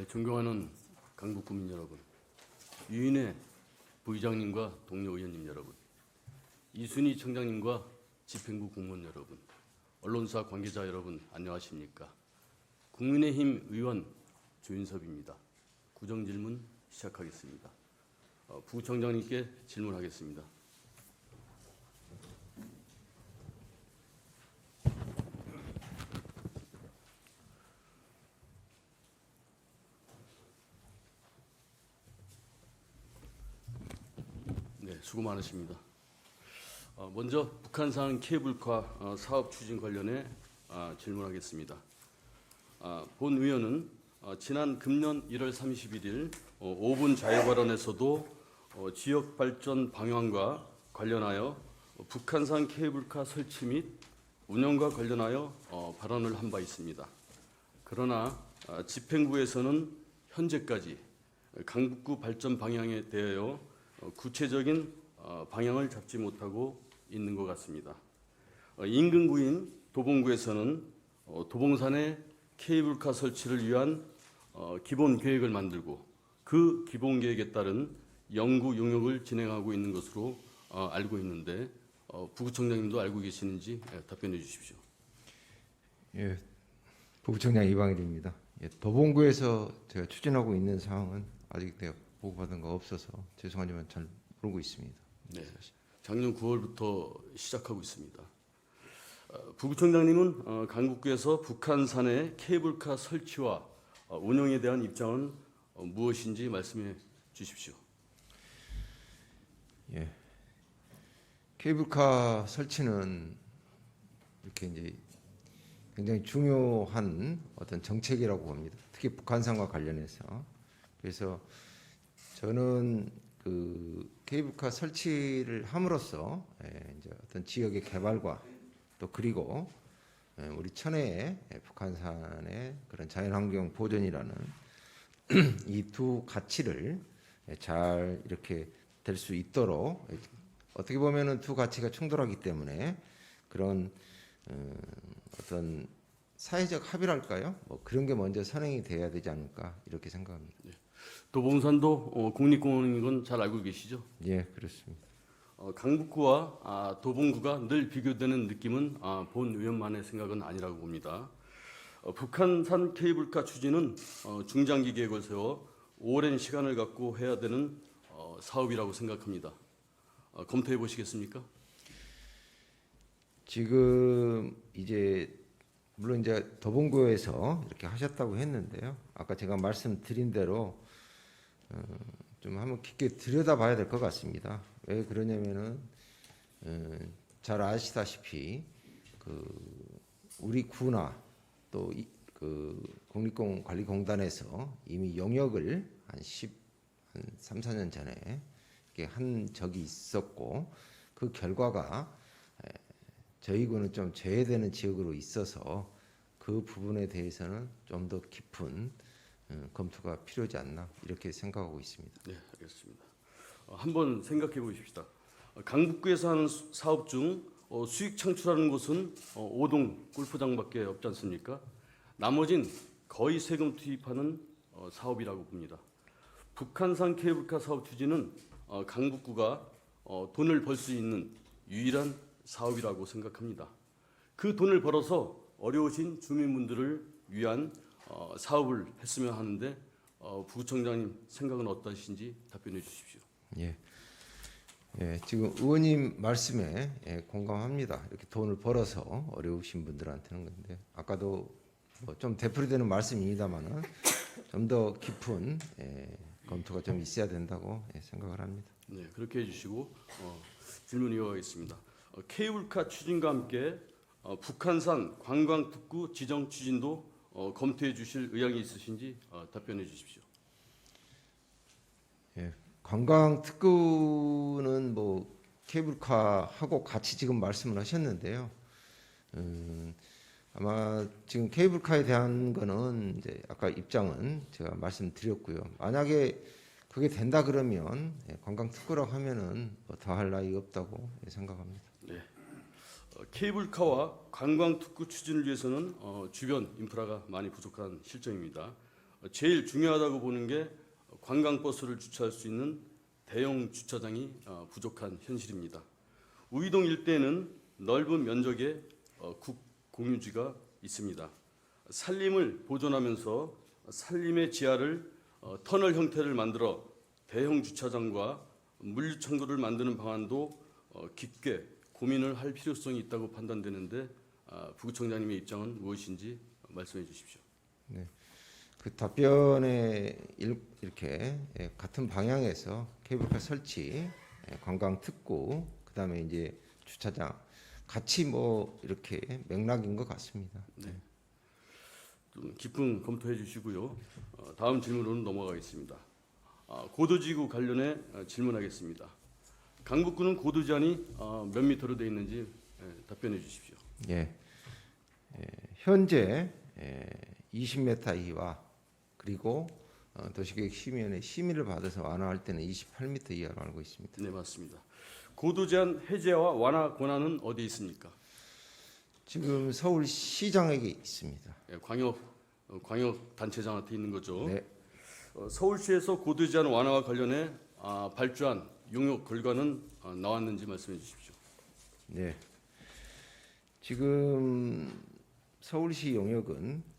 존경하는 강북 구민 여러분, 유인혜 부의장님과 동료 의원님 여러분, 이순희 청장님과 집행부 공무원 여러분, 언론사 관계자 여러분 안녕하십니까? 국민의힘 의원 조윤섭입니다. 구정질문 시작하겠습니다. 부청장님께 질문하겠습니다. 네, 수고 많으십니다. 먼저 북한산 케이블카 사업 추진 관련해 질문하겠습니다. 본 의원은 지난 금년 1월 31일 5분 자유발언에서도 지역 발전 방향과 관련하여 북한산 케이블카 설치 및 운영과 관련하여 발언을 한 바 있습니다. 그러나 집행부에서는 현재까지 강북구 발전 방향에 대하여 구체적인 방향을 잡지 못하고 있는 것 같습니다. 인근구인 도봉구에서는 도봉산에 케이블카 설치를 위한 기본 계획을 만들고 그 기본 계획에 따른 연구 용역을 진행하고 있는 것으로 알고 있는데 부구청장님도 알고 계시는지 답변해 주십시오. 예, 부부청장 이방일입니다. 예, 도봉구에서 제가 추진하고 있는 사항은 아직 내가 보고받은 거 없어서 죄송하지만 잘 모르고 있습니다. 네, 작년 9월부터 시작하고 있습니다. 부구청장님은 강북구에서 북한산의 케이블카 설치와 운영에 대한 입장은 무엇인지 말씀해 주십시오. 예, 케이블카 설치는 이렇게 이제 굉장히 중요한 어떤 정책이라고 봅니다. 특히 북한산과 관련해서. 그래서 저는 그 케이블카 설치를 함으로써 이제 어떤 지역의 개발과 또 그리고 우리 천혜의 북한산의 그런 자연환경 보존이라는 이 두 가치를 잘 이렇게 될 수 있도록 어떻게 보면은 두 가치가 충돌하기 때문에 그런 어떤 사회적 합의랄까요? 뭐 그런 게 먼저 선행이 돼야 되지 않을까 이렇게 생각합니다. 네. 도봉산도 국립공원인 건 잘 알고 계시죠? 예, 그렇습니다. 강북구와 도봉구가 늘 비교되는 느낌은 본 의원만의 생각은 아니라고 봅니다. 북한산 케이블카 추진은 중장기 계획을 세워 오랜 시간을 갖고 해야 되는 사업이라고 생각합니다. 검토해 보시겠습니까? 지금 이제 물론 이제 도봉구에서 이렇게 하셨다고 했는데요. 아까 제가 말씀드린 대로 좀 한번 깊게 들여다봐야 될 것 같습니다. 왜 그러냐면은 잘 아시다시피 그 우리 구나 또 그 국립공원관리공단에서 이미 용역을 한 3, 4년 전에 이렇게 한 적이 있었고 그 결과가 저희 구는 좀 제외되는 지역으로 있어서 그 부분에 대해서는 좀 더 깊은 검토가 필요하지 않나 이렇게 생각하고 있습니다. 네, 알겠습니다. 한번 생각해 보십시다. 강북구에서 하는 사업 중 수익 창출하는 곳은 5동 골프장밖에 없지 않습니까? 나머진 거의 세금 투입하는 사업이라고 봅니다. 북한산 케이블카 사업 추진은 강북구가 돈을 벌 수 있는 유일한 사업이라고 생각합니다. 그 돈을 벌어서 어려우신 주민분들을 위한 사업을 했으면 하는데 부구청장님 생각은 어떠신지 답변해 주십시오. 예, 예, 지금 의원님 말씀에 공감합니다. 이렇게 돈을 벌어서 어려우신 분들한테는 건데 아까도 뭐 좀 되풀이되는 말씀입니다만은 좀 더 깊은 검토가 좀 있어야 된다고 생각을 합니다. 네, 그렇게 해주시고 질문 이어가겠습니다. 케이블카 추진과 함께 북한산 관광특구 지정 추진도 검토해 주실 의향이 있으신지 답변해 주십시오. 예, 관광특구는 뭐 케이블카하고 같이 지금 말씀을 하셨는데요. 아마 지금 케이블카에 대한 거는 이제 아까 입장은 제가 말씀드렸고요. 만약에 그게 된다 그러면 관광특구라고 하면은 뭐 더할 나위 없다고 생각합니다. 네, 케이블카와 관광특구 추진을 위해서는 주변 인프라가 많이 부족한 실정입니다. 제일 중요하다고 보는 게 관광버스를 주차할 수 있는 대형 주차장이 부족한 현실입니다. 우이동 일대에는 넓은 면적의 국공유지가 있습니다. 산림을 보존하면서 산림의 지하를 터널 형태를 만들어 대형 주차장과 물류 창고를 만드는 방안도 깊게 고민을 할 필요성이 있다고 판단되는데 부구청장님의 입장은 무엇인지 말씀해 주십시오. 네. 그 답변에 이렇게 같은 방향에서 케이블카 설치, 관광 특구, 그다음에 이제 주차장 같이 뭐 이렇게 맥락인 것 같습니다. 네. 좀 깊은 검토해 주시고요. 다음 질문으로 넘어가겠습니다. 고도지구 관련해 질문하겠습니다. 강북구는 고도 제한이 몇 미터로 되어 있는지 답변해 주십시오. 예. 현재 20m 이하 그리고 도시계획심의위원회 심의를 받아서 완화할 때는 28m 이하로 알고 있습니다. 네, 맞습니다. 고도 제한 해제와 완화 권한은 어디에 있습니까? 지금 서울시장에게 있습니다. 예, 광역 단체장한테 있는 거죠. 네. 서울시에서 고도 제한 완화와 관련해 발주한 용역 결과는 나왔는지 말씀해 주십시오. 네. 지금 서울시 용역은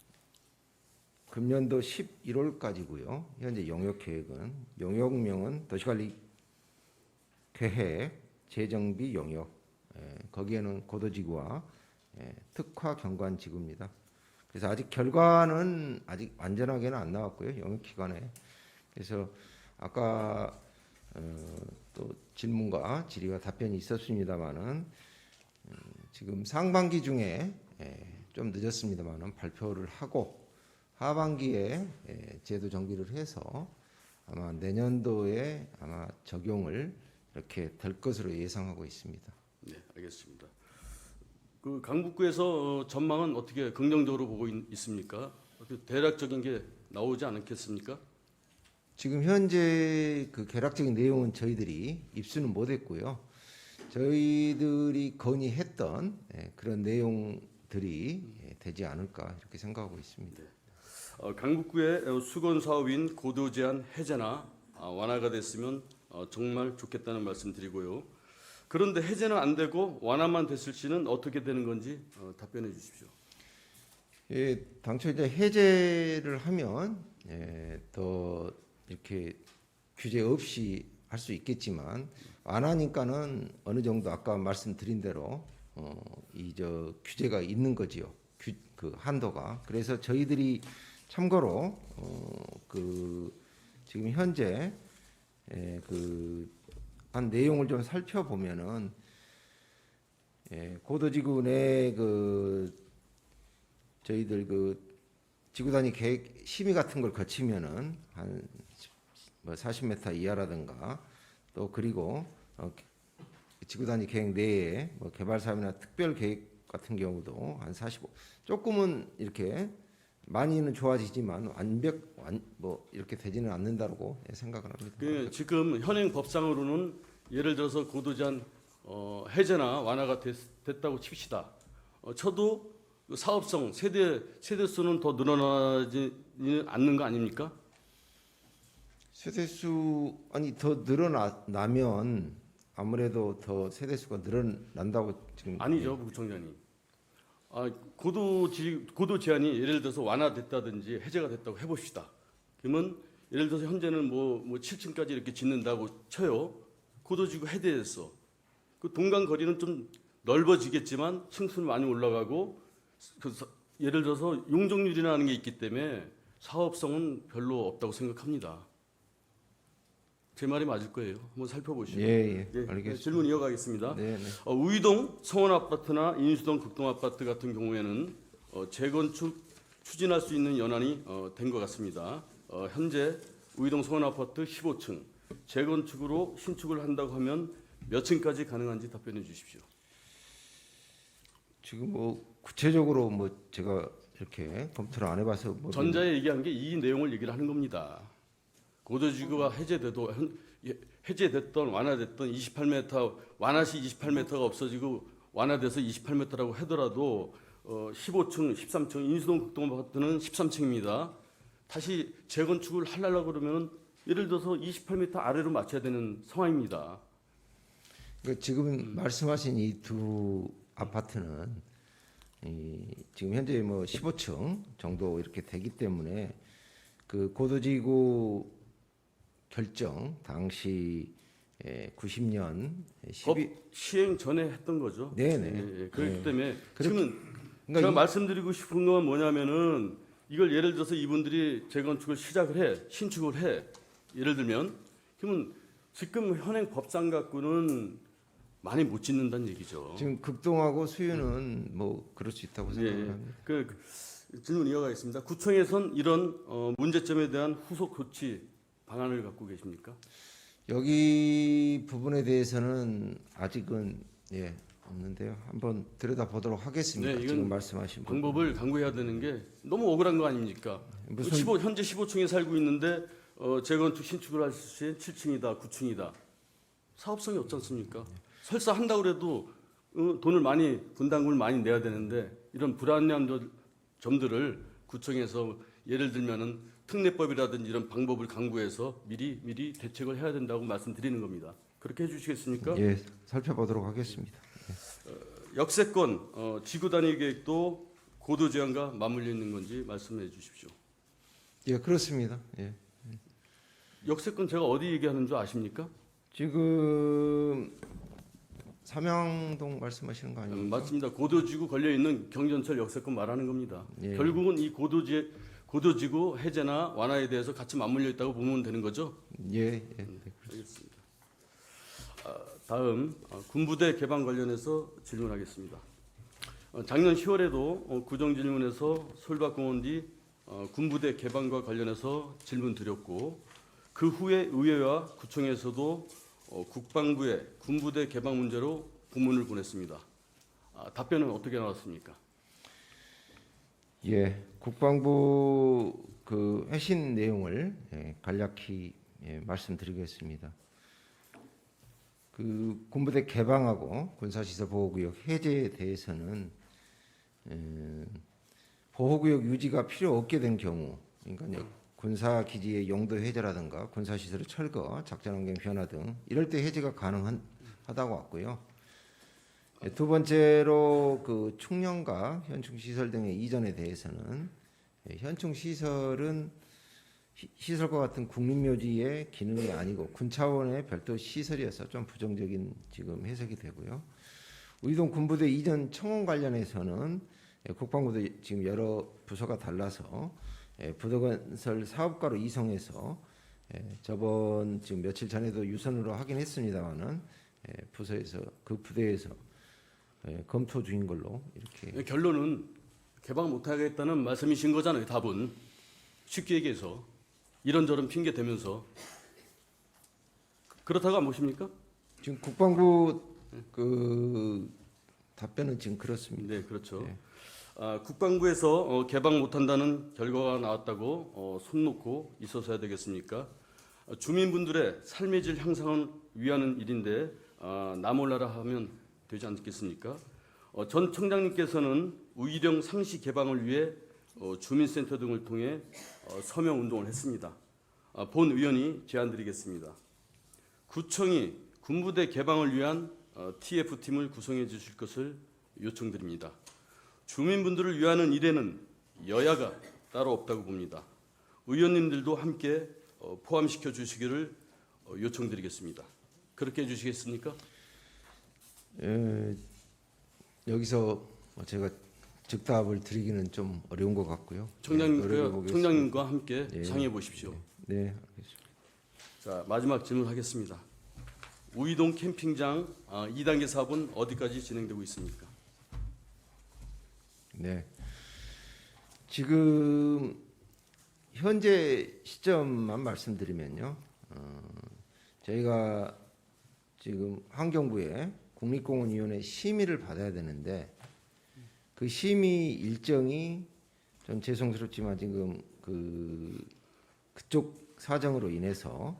금년도 11월까지고요. 현재 용역 계획은 용역명은 도시관리 계획 재정비 용역. 거기에는 고도지구와 특화 경관지구입니다. 그래서 아직 결과는 아직 완전하게는 안 나왔고요. 용역 기간에. 그래서 아까 또 질문과 질의와 답변이 있었습니다만은 지금 상반기 중에 좀 늦었습니다만은 발표를 하고 하반기에 제도 정비를 해서 아마 내년도에 아마 적용을 이렇게 될 것으로 예상하고 있습니다. 네, 알겠습니다. 그 강북구에서 전망은 어떻게 긍정적으로 보고 있습니까? 어떻게 대략적인 게 나오지 않겠습니까? 지금 현재 그 개략적인 내용은 저희들이 입수는 못했고요. 저희들이 건의했던 그런 내용들이 되지 않을까 이렇게 생각하고 있습니다. 강북구의 수건 사업인 고도 제한 해제나 완화가 됐으면 정말 좋겠다는 말씀드리고요. 그런데 해제는 안 되고 완화만 됐을 시는 어떻게 되는 건지 답변해 주십시오. 예, 당초 이제 해제를 하면 더 이렇게 규제 없이 할 수 있겠지만 완화니까는 어느 정도 아까 말씀드린 대로 이 저 규제가 있는 거지요. 그 한도가. 그래서 저희들이 참고로 그 지금 현재 그 한 내용을 좀 살펴보면은 고도지구 내 그 저희들 그 지구단위 계획 심의 같은 걸 거치면은 한 뭐 40m 이하라든가 또 그리고 지구단위 계획 내에 뭐 개발 사업이나 특별 계획 같은 경우도 한 45 조금은 이렇게 많이는 좋아지지만 뭐 이렇게 되지는 않는다고 생각을 합니다. 지금 현행 법상으로는 예를 들어서 고도 제한 해제나 완화가 됐다고 칩시다. 쳐도 사업성 세대 수는 더 늘어나지는 않는 거 아닙니까? 세대수 아니 더 늘어나면 아무래도 더 세대수가 늘어난다고 지금 아니죠, 부총장님. 고도 제한이 예를 들어서 완화됐다든지 해제가 됐다고 해봅시다. 그러면 예를 들어서 현재는 뭐 7층까지 이렇게 짓는다고 쳐요. 고도지구 해제됐어. 그 동간 거리는 좀 넓어지겠지만 층수는 많이 올라가고 예를 들어서 용적률이라는 게 있기 때문에 사업성은 별로 없다고 생각합니다. 제 말이 맞을 거예요. 한번 살펴보시죠. 예, 알겠습니다. 질문 이어가겠습니다. 네. 우이동 성원아파트나 인수동 극동아파트 같은 경우에는 재건축 추진할 수 있는 연한이 된 것 같습니다. 현재 우이동 성원아파트 15층 재건축으로 신축을 한다고 하면 몇 층까지 가능한지 답변해 주십시오. 지금 뭐 구체적으로 뭐 제가 이렇게 검토를 안 해봐서 뭐 전자에 얘기한 게 이 내용을 얘기를 하는 겁니다. 고도지구가 해제됐던 완화됐던 28m 완화 시 28m가 없어지고 완화돼서 28m라고 하더라도 15층, 13층 인수동 극동아파트는 13층입니다. 다시 재건축을 하려고 그러면 예를 들어서 28m 아래로 맞춰야 되는 상황입니다. 그러니까 지금 말씀하신 이 두 아파트는 지금 현재 뭐 15층 정도 이렇게 되기 때문에 그 고도지구 결정 당시 90년 법 시행 전에 했던 거죠. 네네. 예, 그렇기 네. 때문에 그렇게- 지금은 그러니까 제가 말씀드리고 싶은 건 뭐냐면은 이걸 예를 들어서 이분들이 재건축을 시작을 해, 신축을 해. 예를 들면 그러면 지금 현행 법상 갖고는 많이 못 짓는다는 얘기죠. 지금 극동하고 수유는 뭐 그럴 수 있다고 예, 생각합니다. 그 질문 이어가겠습니다. 구청에선 이런 문제점에 대한 후속 조치 방안을 갖고 계십니까? 여기 부분에 대해서는 아직은 없는데요. 한번 들여다 보도록 하겠습니다. 네, 이건 지금 말씀하신 부분. 방법을 강구해야 되는 게 너무 억울한 거 아닙니까? 무슨- 현재 15층에 살고 있는데 재건축 신축을 할 시 7층이다, 9층이다. 사업성이 없지 않습니까? 설사 한다고 그래도 돈을 많이 분담금을 많이 내야 되는데 이런 불합리한 점들을 구청에서 예를 들면은 특례법이라든지 이런 방법을 강구해서 미리 대책을 해야 된다고 말씀드리는 겁니다. 그렇게 해주시겠습니까? 예, 살펴보도록 하겠습니다. 역세권 지구 단위 계획도 고도 제한과 맞물려 있는 건지 말씀해 주십시오. 예, 그렇습니다. 예. 역세권 제가 어디 얘기하는 줄 아십니까? 지금 삼양동 말씀하시는 거 아닙니까? 맞습니다. 고도지구 걸려 있는 경전철 역세권 말하는 겁니다. 예. 결국은 이 고도지구 해제나 완화에 대해서 같이 맞물려 있다고 보면 되는 거죠. 예, 예. 알겠습니다. 다음 군부대 개방 관련해서 질문하겠습니다. 작년 10월에도 구정질문에서 솔밭공원 뒤 군부대 개방과 관련해서 질문 드렸고 그 후에 의회와 구청에서도 국방부에 군부대 개방 문제로 공문을 보냈습니다. 답변은 어떻게 나왔습니까? 예, 국방부 그 회신 내용을 간략히 말씀드리겠습니다. 그 군부대 개방하고 군사시설 보호구역 해제에 대해서는 보호구역 유지가 필요 없게 된 경우, 그러니까 군사기지의 용도 해제라든가 군사시설의 철거, 작전환경 변화 등 이럴 때 해제가 가능하다고 왔고요. 두 번째로 그 충령과 현충 시설 등의 이전에 대해서는 현충 시설은 시설과 같은 국립묘지의 기능이 아니고 군 차원의 별도 시설이어서 좀 부정적인 지금 해석이 되고요. 우이동 군부대 이전 청원 관련해서는 국방부도 지금 여러 부서가 달라서 부도건설 사업가로 이송해서 저번 지금 며칠 전에도 유선으로 하긴 했습니다만은 부서에서 그 부대에서 검토 중인 걸로 이렇게. 결론은 개방 못하겠다는 말씀이신 거잖아요. 답은 쉽게 얘기해서 이런저런 핑계 대면서 그렇다고 안 보십니까? 지금 국방부 그 답변은 지금 그렇습니다. 네, 그렇죠. 네. 국방부에서 개방 못한다는 결과가 나왔다고 손 놓고 있어서야 되겠습니까? 주민분들의 삶의 질 향상을 위하는 일인데 나 몰라라 하면 되지 않겠습니까? 전 청장님께서는 우이령 상시 개방을 위해 주민센터 등을 통해 서명 운동을 했습니다. 본 의원이 제안드리겠습니다. 구청이 군부대 개방을 위한 TF팀을 구성해 주실 것을 요청드립니다. 주민분들을 위하는 일에는 여야가 따로 없다고 봅니다. 의원님들도 함께 포함시켜 주시기를 요청드리겠습니다. 그렇게 해주시겠습니까? 여기서 제가 즉답을 드리기는 좀 어려운 것 같고요. 청장님과 함께 예. 상의해 보십시오. 네, 알겠습니다. 자, 마지막 질문하겠습니다. 우이동 캠핑장 2단계 사업은 어디까지 진행되고 있습니까? 네. 지금 현재 시점만 말씀드리면요. 저희가 지금 환경부에 국립공원위원회 심의를 받아야 되는데 그 심의 일정이 좀 죄송스럽지만 지금 그쪽 사정으로 인해서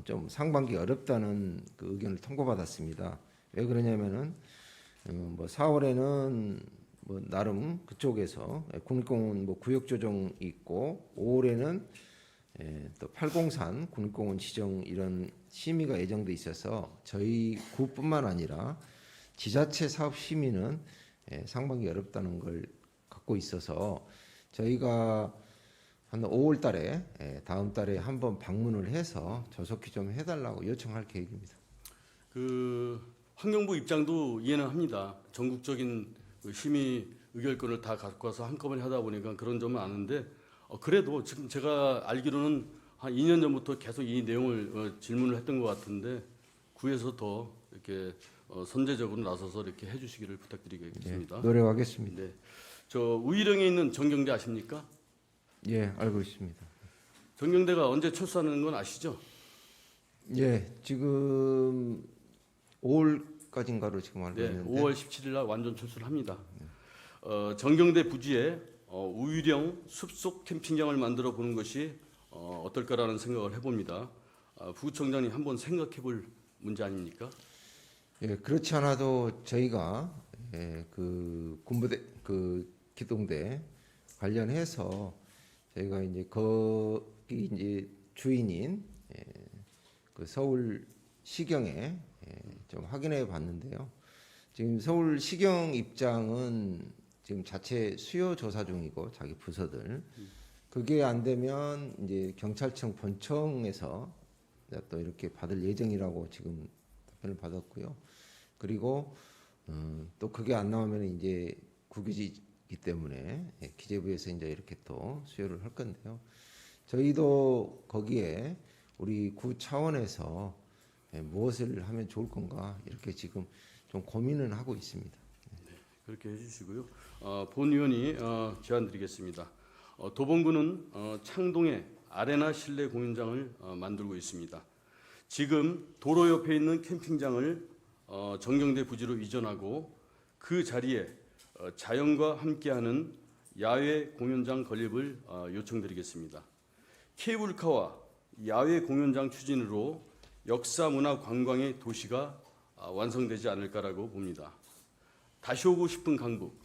좀 상반기 어렵다는 그 의견을 통보받았습니다. 왜 그러냐면은 뭐 4월에는 뭐 나름 그쪽에서 국립공원 뭐 구역 조정이 있고 5월에는 또 팔공산 국립공원 지정 이런 심의가 예정돼 있어서 저희 구뿐만 아니라 지자체 사업 심의는 상반기 어렵다는 걸 갖고 있어서 저희가 한 5월 달에 다음 달에 한번 방문을 해서 조속히 좀 해달라고 요청할 계획입니다. 그 환경부 입장도 이해는 합니다. 전국적인 그 심의 의결권을 다 갖고 와서 한꺼번에 하다 보니까 그런 점은 아는데 그래도 지금 제가 알기로는 한 2년 전부터 계속 이 내용을 질문을 했던 것 같은데 구에서 더 이렇게 선제적으로 나서서 이렇게 해주시기를 부탁드리겠습니다. 노력하겠습니다. 네, 저 우이령에 있는 정경대 아십니까? 예, 알고 있습니다. 정경대가 언제 철수하는 건 아시죠? 예, 지금 5월까지인가로 지금 알고 네, 있는데 5월 17일 날 완전 철수를 합니다. 정경대 부지에 우유령 숲속 캠핑장을 만들어 보는 것이 어떨까라는 생각을 해봅니다. 부구청장님 한번 생각해볼 문제 아닙니까? 예, 그렇지 않아도 저희가 그 군부대 그 기동대 관련해서 저희가 이제 거기 이제 주인인 그 서울 시경에 좀 확인해 봤는데요. 지금 서울 시경 입장은 지금 자체 수요 조사 중이고 자기 부서들 그게 안 되면 이제 경찰청 본청에서 또 이렇게 받을 예정이라고 지금 답변을 받았고요. 그리고 또 그게 안 나오면 이제 국유지이기 때문에 기재부에서 이제 이렇게 또 수요를 할 건데요. 저희도 거기에 우리 구 차원에서 무엇을 하면 좋을 건가 이렇게 지금 좀 고민은 하고 있습니다. 그렇게 해주시고요. 본 의원이 제안드리겠습니다. 도봉구는 창동에 아레나 실내 공연장을 만들고 있습니다. 지금 도로 옆에 있는 캠핑장을 정경대 부지로 이전하고 그 자리에 자연과 함께하는 야외 공연장 건립을 요청드리겠습니다. 케이블카와 야외 공연장 추진으로 역사 문화 관광의 도시가 완성되지 않을까라고 봅니다. 다시 오고 싶은 강북,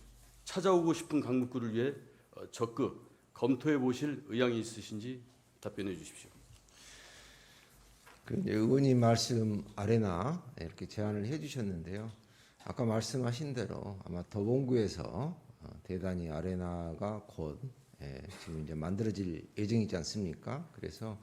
찾아오고 싶은 강북구를 위해 적극 검토해 보실 의향이 있으신지 답변해 주십시오. 그 의원님 말씀 아레나 이렇게 제안을 해주셨는데요. 아까 말씀하신 대로 아마 도봉구에서 대단히 아레나가 곧 지금 이제 만들어질 예정이지 않습니까? 그래서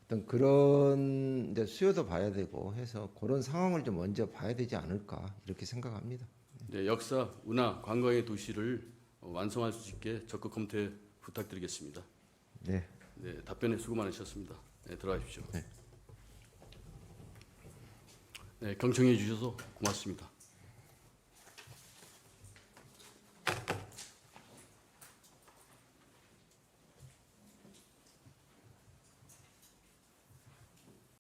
어떤 그런 이제 수요도 봐야 되고 해서 그런 상황을 좀 먼저 봐야 되지 않을까 이렇게 생각합니다. 네, 역사, 문화, 관광의 도시를 완성할 수 있게 적극 검토 부탁드리겠습니다. 네. 네, 답변에 수고 많으셨습니다. 네, 들어가십시오. 네, 경청해 주셔서 고맙습니다.